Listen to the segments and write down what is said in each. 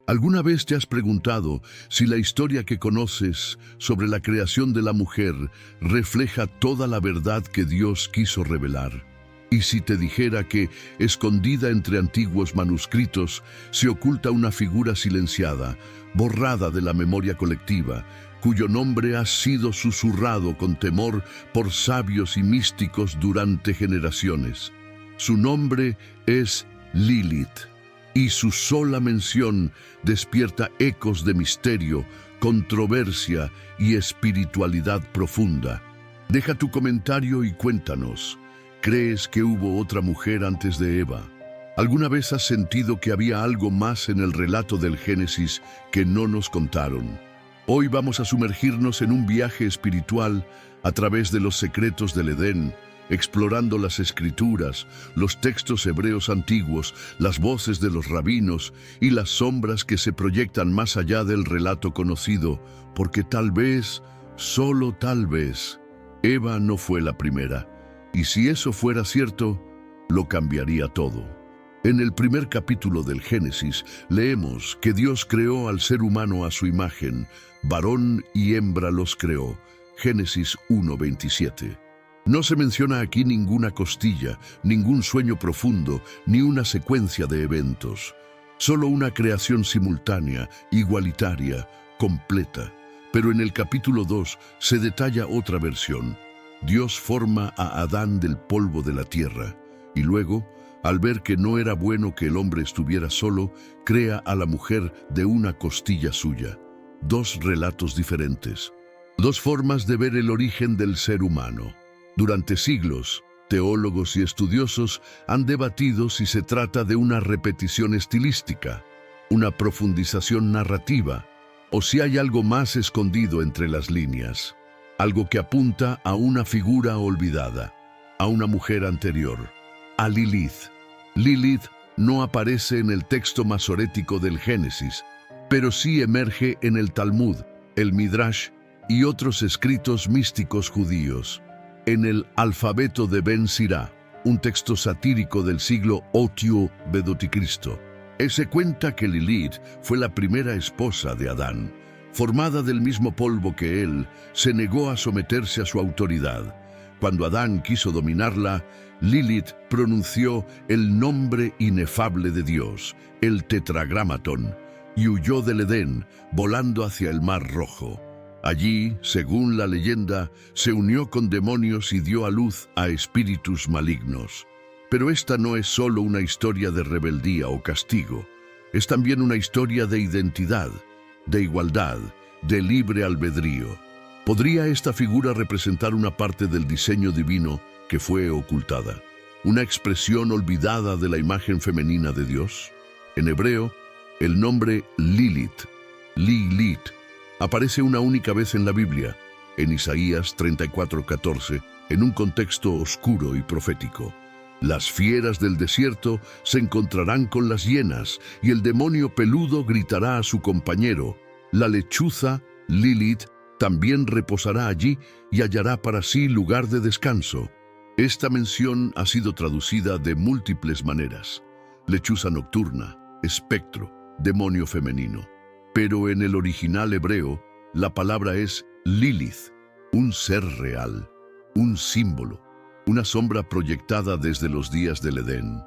¿Alguna vez te has preguntado si la historia que conoces sobre la creación de la mujer refleja toda la verdad que Dios quiso revelar? Y si te dijera que, escondida entre antiguos manuscritos, se oculta una figura silenciada, borrada de la memoria colectiva, cuyo nombre ha sido susurrado con temor por sabios y místicos durante generaciones. Su nombre es Lilith, y su sola mención despierta ecos de misterio, controversia y espiritualidad profunda. Deja tu comentario y cuéntanos, ¿crees que hubo otra mujer antes de Eva? ¿Alguna vez has sentido que había algo más en el relato del Génesis que no nos contaron? Hoy vamos a sumergirnos en un viaje espiritual a través de los secretos del Edén, explorando las escrituras, los textos hebreos antiguos, las voces de los rabinos y las sombras que se proyectan más allá del relato conocido, porque tal vez, solo tal vez, Eva no fue la primera. Y si eso fuera cierto, lo cambiaría todo. En el primer capítulo del Génesis leemos que Dios creó al ser humano a su imagen, varón y hembra los creó. Génesis 1:27. No se menciona aquí ninguna costilla, ningún sueño profundo, ni una secuencia de eventos. Solo una creación simultánea, igualitaria, completa. Pero en el capítulo 2 se detalla otra versión. Dios forma a Adán del polvo de la tierra, y luego, al ver que no era bueno que el hombre estuviera solo, crea a la mujer de una costilla suya. Dos relatos diferentes. Dos formas de ver el origen del ser humano. Durante siglos, teólogos y estudiosos han debatido si se trata de una repetición estilística, una profundización narrativa, o si hay algo más escondido entre las líneas, algo que apunta a una figura olvidada, a una mujer anterior, a Lilith. Lilith no aparece en el texto masorético del Génesis, pero sí emerge en el Talmud, el Midrash y otros escritos místicos judíos. En el Alfabeto de Ben Sirá, un texto satírico del siglo VIII b.C., se cuenta que Lilith fue la primera esposa de Adán. Formada del mismo polvo que él, se negó a someterse a su autoridad. Cuando Adán quiso dominarla, Lilith pronunció el nombre inefable de Dios, el Tetragramatón, y huyó del Edén, volando hacia el Mar Rojo. Allí, según la leyenda, se unió con demonios y dio a luz a espíritus malignos. Pero esta no es solo una historia de rebeldía o castigo, es también una historia de identidad, de igualdad, de libre albedrío. ¿Podría esta figura representar una parte del diseño divino que fue ocultada? ¿Una expresión olvidada de la imagen femenina de Dios? En hebreo, el nombre Lilith, aparece una única vez en la Biblia, en Isaías 34:14, en un contexto oscuro y profético. Las fieras del desierto se encontrarán con las hienas, y el demonio peludo gritará a su compañero. La lechuza, Lilith, también reposará allí y hallará para sí lugar de descanso. Esta mención ha sido traducida de múltiples maneras. Lechuza nocturna, espectro, demonio femenino. Pero en el original hebreo, la palabra es Lilith, un ser real, un símbolo, una sombra proyectada desde los días del Edén.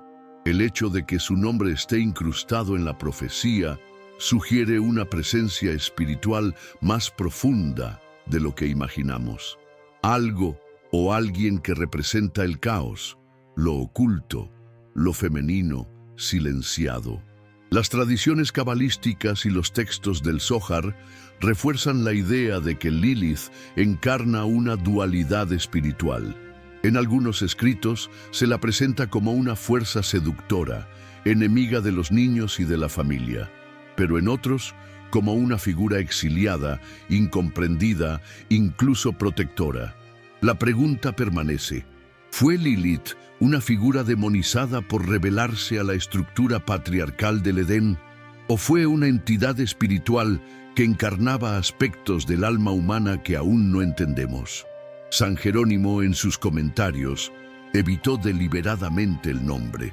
El hecho de que su nombre esté incrustado en la profecía sugiere una presencia espiritual más profunda de lo que imaginamos. Algo o alguien que representa el caos, lo oculto, lo femenino, silenciado. Las tradiciones cabalísticas y los textos del Zohar refuerzan la idea de que Lilith encarna una dualidad espiritual. En algunos escritos se la presenta como una fuerza seductora, enemiga de los niños y de la familia, pero en otros como una figura exiliada, incomprendida, incluso protectora. La pregunta permanece: ¿fue Lilith una figura demonizada por rebelarse a la estructura patriarcal del Edén? ¿O fue una entidad espiritual que encarnaba aspectos del alma humana que aún no entendemos? San Jerónimo, en sus comentarios, evitó deliberadamente el nombre.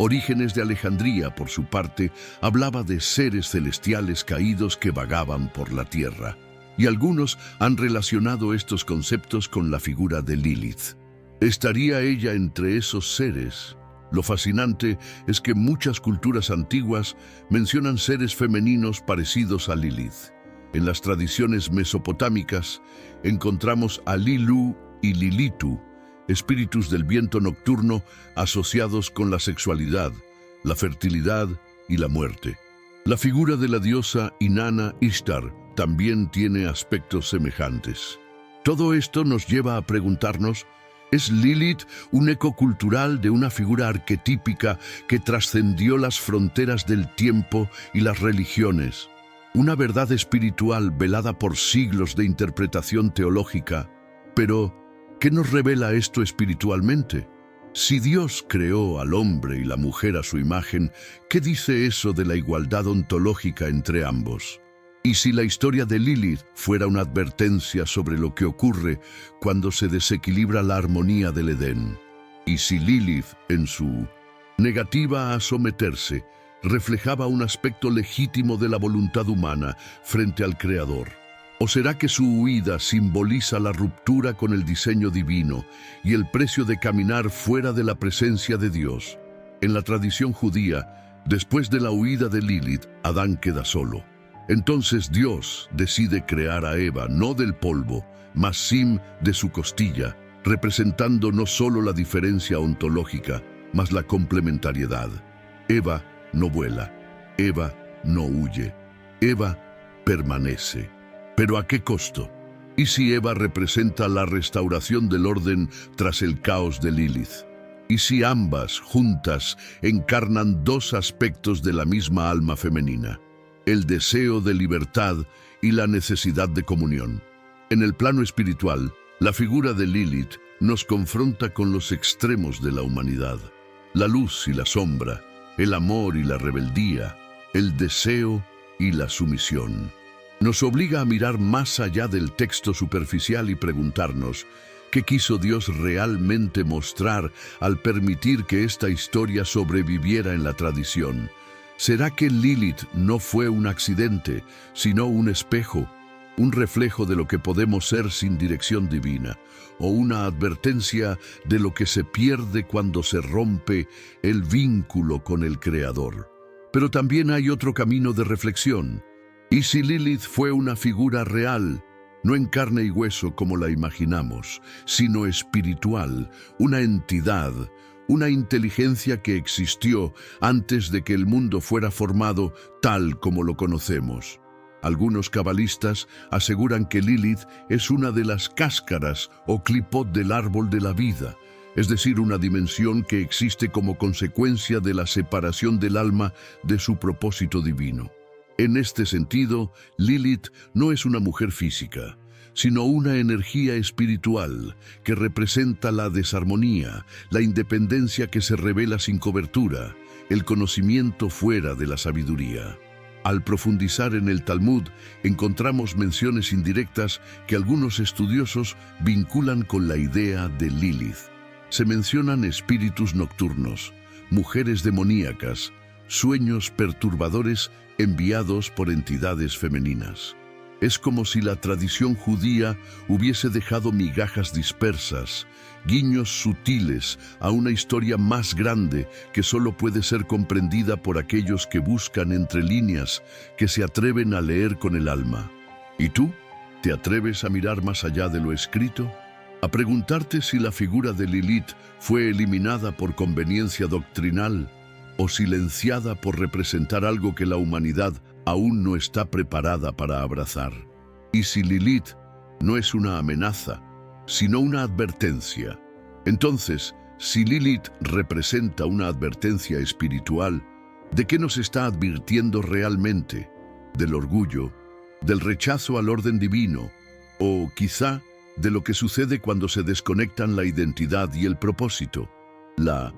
Orígenes de Alejandría, por su parte, hablaba de seres celestiales caídos que vagaban por la tierra, y algunos han relacionado estos conceptos con la figura de Lilith. ¿Estaría ella entre esos seres? Lo fascinante es que muchas culturas antiguas mencionan seres femeninos parecidos a Lilith. En las tradiciones mesopotámicas encontramos a Lilu y Lilitu, espíritus del viento nocturno asociados con la sexualidad, la fertilidad y la muerte. La figura de la diosa Inanna Ishtar también tiene aspectos semejantes. Todo esto nos lleva a preguntarnos: ¿es Lilith un eco cultural de una figura arquetípica que trascendió las fronteras del tiempo y las religiones? Una verdad espiritual velada por siglos de interpretación teológica. Pero, ¿qué nos revela esto espiritualmente? Si Dios creó al hombre y la mujer a su imagen, ¿qué dice eso de la igualdad ontológica entre ambos? Y si la historia de Lilith fuera una advertencia sobre lo que ocurre cuando se desequilibra la armonía del Edén. Y si Lilith, en su negativa a someterse, reflejaba un aspecto legítimo de la voluntad humana frente al Creador. ¿O será que su huida simboliza la ruptura con el diseño divino y el precio de caminar fuera de la presencia de Dios? En la tradición judía, después de la huida de Lilith, Adán queda solo. Entonces Dios decide crear a Eva, no del polvo, mas sim de su costilla, representando no solo la diferencia ontológica, mas la complementariedad. Eva no vuela, Eva no huye, Eva permanece. ¿Pero a qué costo? ¿Y si Eva representa la restauración del orden tras el caos de Lilith? ¿Y si ambas, juntas, encarnan dos aspectos de la misma alma femenina? El deseo de libertad y la necesidad de comunión. En el plano espiritual, la figura de Lilith nos confronta con los extremos de la humanidad: la luz y la sombra, el amor y la rebeldía, el deseo y la sumisión. Nos obliga a mirar más allá del texto superficial y preguntarnos: ¿qué quiso Dios realmente mostrar al permitir que esta historia sobreviviera en la tradición? ¿Será que Lilith no fue un accidente, sino un espejo, un reflejo de lo que podemos ser sin dirección divina, o una advertencia de lo que se pierde cuando se rompe el vínculo con el Creador? Pero también hay otro camino de reflexión. ¿Y si Lilith fue una figura real, no en carne y hueso como la imaginamos, sino espiritual, una entidad, una inteligencia que existió antes de que el mundo fuera formado tal como lo conocemos? Algunos cabalistas aseguran que Lilith es una de las cáscaras o clipot del árbol de la vida, es decir, una dimensión que existe como consecuencia de la separación del alma de su propósito divino. En este sentido, Lilith no es una mujer física, sino una energía espiritual que representa la desarmonía, la independencia que se revela sin cobertura, el conocimiento fuera de la sabiduría. Al profundizar en el Talmud, encontramos menciones indirectas que algunos estudiosos vinculan con la idea de Lilith. Se mencionan espíritus nocturnos, mujeres demoníacas, sueños perturbadores enviados por entidades femeninas. Es como si la tradición judía hubiese dejado migajas dispersas, guiños sutiles a una historia más grande que solo puede ser comprendida por aquellos que buscan entre líneas, que se atreven a leer con el alma. ¿Y tú? ¿Te atreves a mirar más allá de lo escrito? ¿A preguntarte si la figura de Lilith fue eliminada por conveniencia doctrinal o silenciada por representar algo que la humanidad aún no está preparada para abrazar? Y si Lilith no es una amenaza, sino una advertencia, entonces, si Lilith representa una advertencia espiritual, ¿de qué nos está advirtiendo realmente? ¿Del orgullo, del rechazo al orden divino, o quizá de lo que sucede cuando se desconectan la identidad y el propósito? La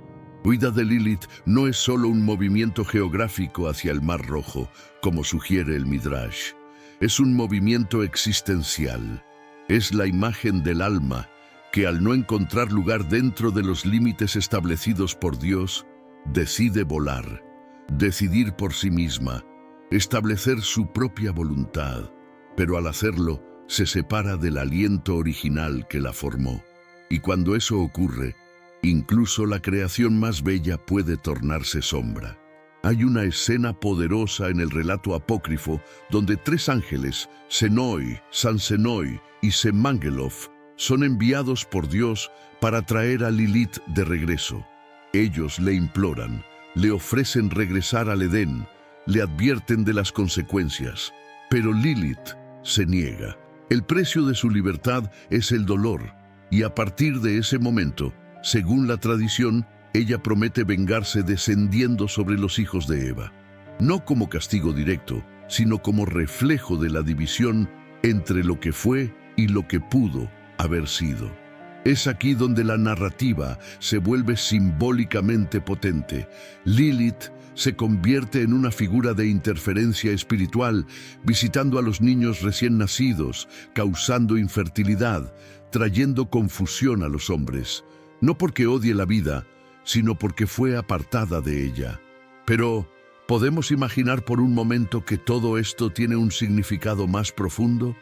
huida de Lilith no es solo un movimiento geográfico hacia el Mar Rojo, como sugiere el Midrash. Es un movimiento existencial. Es la imagen del alma que, al no encontrar lugar dentro de los límites establecidos por Dios, decide volar, decidir por sí misma, establecer su propia voluntad, pero al hacerlo se separa del aliento original que la formó. Y cuando eso ocurre, incluso la creación más bella puede tornarse sombra. Hay una escena poderosa en el relato apócrifo donde 3 ángeles, Senoi, Sansenoi y Semangelof, son enviados por Dios para traer a Lilith de regreso. Ellos le imploran, le ofrecen regresar al Edén, le advierten de las consecuencias, pero Lilith se niega. El precio de su libertad es el dolor, y a partir de ese momento, según la tradición, ella promete vengarse descendiendo sobre los hijos de Eva. No como castigo directo, sino como reflejo de la división entre lo que fue y lo que pudo haber sido. Es aquí donde la narrativa se vuelve simbólicamente potente. Lilith se convierte en una figura de interferencia espiritual, visitando a los niños recién nacidos, causando infertilidad, trayendo confusión a los hombres, no porque odie la vida, sino porque fue apartada de ella. Pero, ¿podemos imaginar por un momento que todo esto tiene un significado más profundo?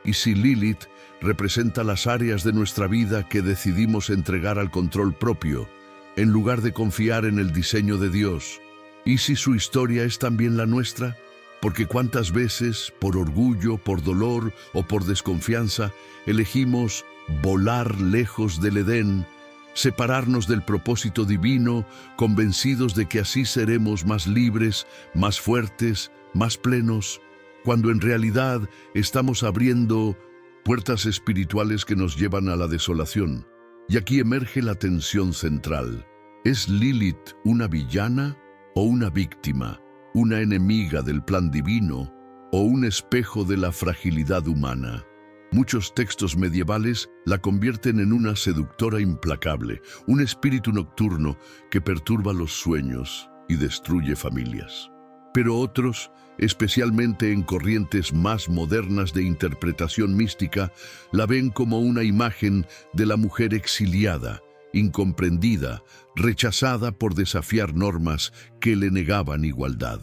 ¿Y si Lilith representa las áreas de nuestra vida que decidimos entregar al control propio, en lugar de confiar en el diseño de Dios? ¿Y si su historia es también la nuestra? Porque cuántas veces, por orgullo, por dolor o por desconfianza, elegimos volar lejos del Edén, separarnos del propósito divino, convencidos de que así seremos más libres, más fuertes, más plenos, cuando en realidad estamos abriendo puertas espirituales que nos llevan a la desolación. Y aquí emerge la tensión central. ¿Es Lilith una villana o una víctima, una enemiga del plan divino o un espejo de la fragilidad humana? Muchos textos medievales la convierten en una seductora implacable, un espíritu nocturno que perturba los sueños y destruye familias. Pero otros, especialmente en corrientes más modernas de interpretación mística, la ven como una imagen de la mujer exiliada, incomprendida, rechazada por desafiar normas que le negaban igualdad.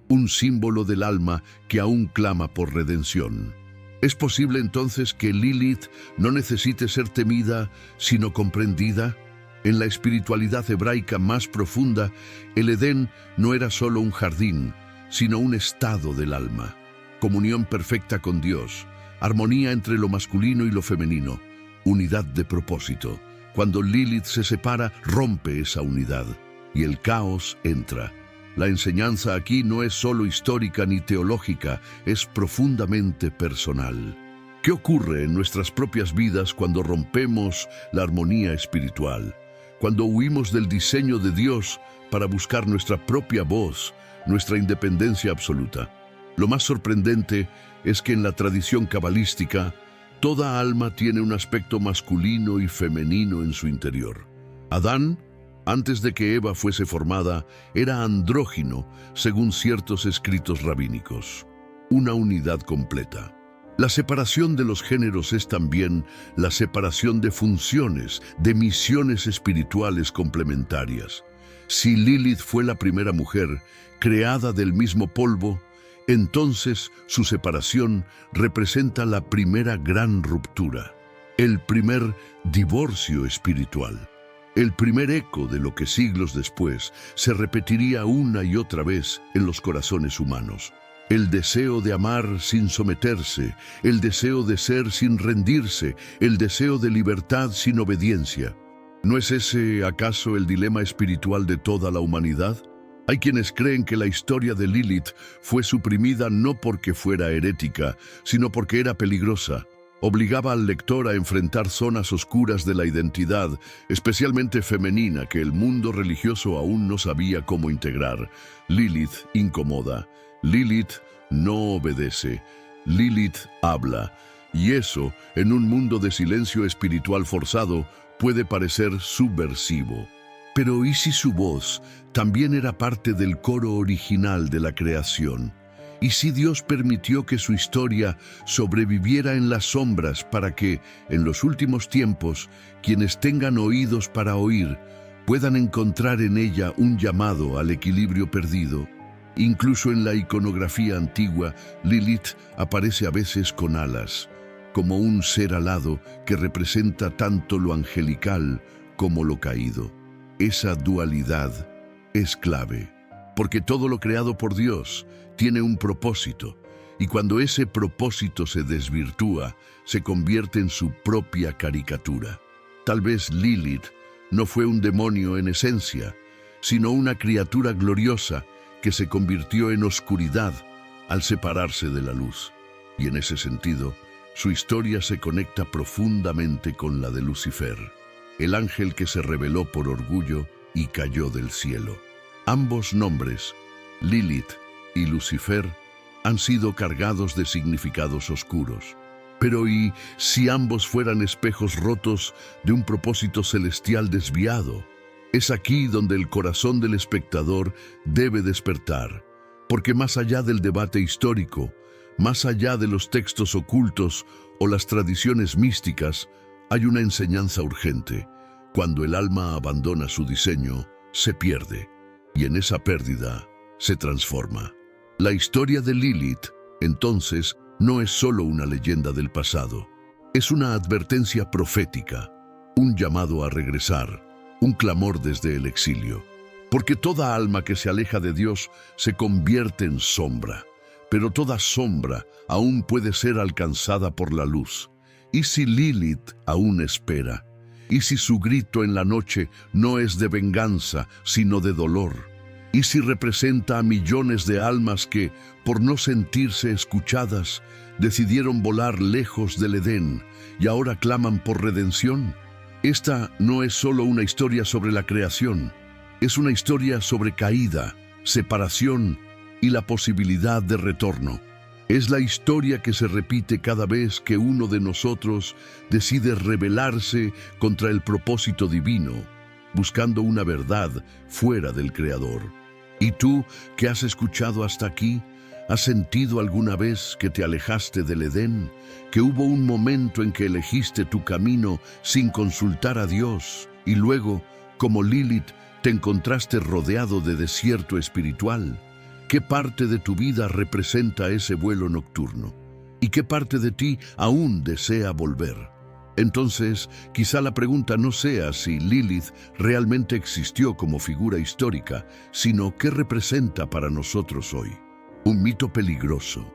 Un símbolo del alma que aún clama por redención. ¿Es posible entonces que Lilith no necesite ser temida, sino comprendida? En la espiritualidad hebraica más profunda, el Edén no era solo un jardín, sino un estado del alma. Comunión perfecta con Dios, armonía entre lo masculino y lo femenino, unidad de propósito. Cuando Lilith se separa, rompe esa unidad y el caos entra. La enseñanza aquí no es solo histórica ni teológica, es profundamente personal. ¿Qué ocurre en nuestras propias vidas cuando rompemos la armonía espiritual? Cuando huimos del diseño de Dios para buscar nuestra propia voz, nuestra independencia absoluta. Lo más sorprendente es que en la tradición cabalística, toda alma tiene un aspecto masculino y femenino en su interior. Adán, antes de que Eva fuese formada, era andrógino, según ciertos escritos rabínicos. Una unidad completa. La separación de los géneros es también la separación de funciones, de misiones espirituales complementarias. Si Lilith fue la primera mujer, creada del mismo polvo, entonces su separación representa la primera gran ruptura, el primer divorcio espiritual. El primer eco de lo que siglos después se repetiría una y otra vez en los corazones humanos. El deseo de amar sin someterse, el deseo de ser sin rendirse, el deseo de libertad sin obediencia. ¿No es ese acaso el dilema espiritual de toda la humanidad? Hay quienes creen que la historia de Lilith fue suprimida no porque fuera herética, sino porque era peligrosa. Obligaba al lector a enfrentar zonas oscuras de la identidad, especialmente femenina, que el mundo religioso aún no sabía cómo integrar. Lilith incomoda, Lilith no obedece, Lilith habla. Y eso, en un mundo de silencio espiritual forzado, puede parecer subversivo. Pero ¿y si su voz también era parte del coro original de la creación? ¿Y si Dios permitió que su historia sobreviviera en las sombras para que, en los últimos tiempos, quienes tengan oídos para oír, puedan encontrar en ella un llamado al equilibrio perdido. Incluso en la iconografía antigua, Lilith aparece a veces con alas, como un ser alado que representa tanto lo angelical como lo caído. Esa dualidad es clave, porque todo lo creado por Dios tiene un propósito, y cuando ese propósito se desvirtúa, se convierte en su propia caricatura. Tal vez Lilith no fue un demonio en esencia, sino una criatura gloriosa que se convirtió en oscuridad al separarse de la luz. Y en ese sentido, su historia se conecta profundamente con la de Lucifer, el ángel que se rebeló por orgullo y cayó del cielo. Ambos nombres, Lilith y Lucifer, han sido cargados de significados oscuros. Pero ¿y si ambos fueran espejos rotos de un propósito celestial desviado? Es aquí donde el corazón del espectador debe despertar, porque más allá del debate histórico, más allá de los textos ocultos o las tradiciones místicas, hay una enseñanza urgente. Cuando el alma abandona su diseño, se pierde, y en esa pérdida se transforma. La historia de Lilith, entonces, no es solo una leyenda del pasado. Es una advertencia profética, un llamado a regresar, un clamor desde el exilio. Porque toda alma que se aleja de Dios se convierte en sombra, pero toda sombra aún puede ser alcanzada por la luz. ¿Y si Lilith aún espera? ¿Y si su grito en la noche no es de venganza, sino de dolor? ¿Y si representa a millones de almas que, por no sentirse escuchadas, decidieron volar lejos del Edén y ahora claman por redención? Esta no es solo una historia sobre la creación, es una historia sobre caída, separación y la posibilidad de retorno. Es la historia que se repite cada vez que uno de nosotros decide rebelarse contra el propósito divino, buscando una verdad fuera del Creador. ¿Y tú, que has escuchado hasta aquí, has sentido alguna vez que te alejaste del Edén, que hubo un momento en que elegiste tu camino sin consultar a Dios y luego, como Lilith, te encontraste rodeado de desierto espiritual? ¿Qué parte de tu vida representa ese vuelo nocturno? ¿Y qué parte de ti aún desea volver? Entonces, quizá la pregunta no sea si Lilith realmente existió como figura histórica, sino qué representa para nosotros hoy. Un mito peligroso,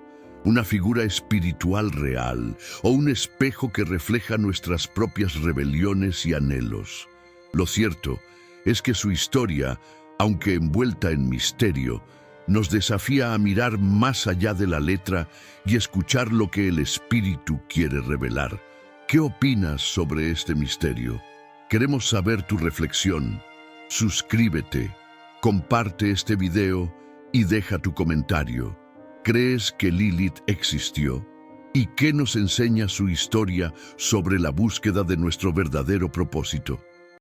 una figura espiritual real o un espejo que refleja nuestras propias rebeliones y anhelos. Lo cierto es que su historia, aunque envuelta en misterio, nos desafía a mirar más allá de la letra y escuchar lo que el Espíritu quiere revelar. ¿Qué opinas sobre este misterio? Queremos saber tu reflexión. Suscríbete, comparte este video y deja tu comentario. ¿Crees que Lilith existió? ¿Y qué nos enseña su historia sobre la búsqueda de nuestro verdadero propósito?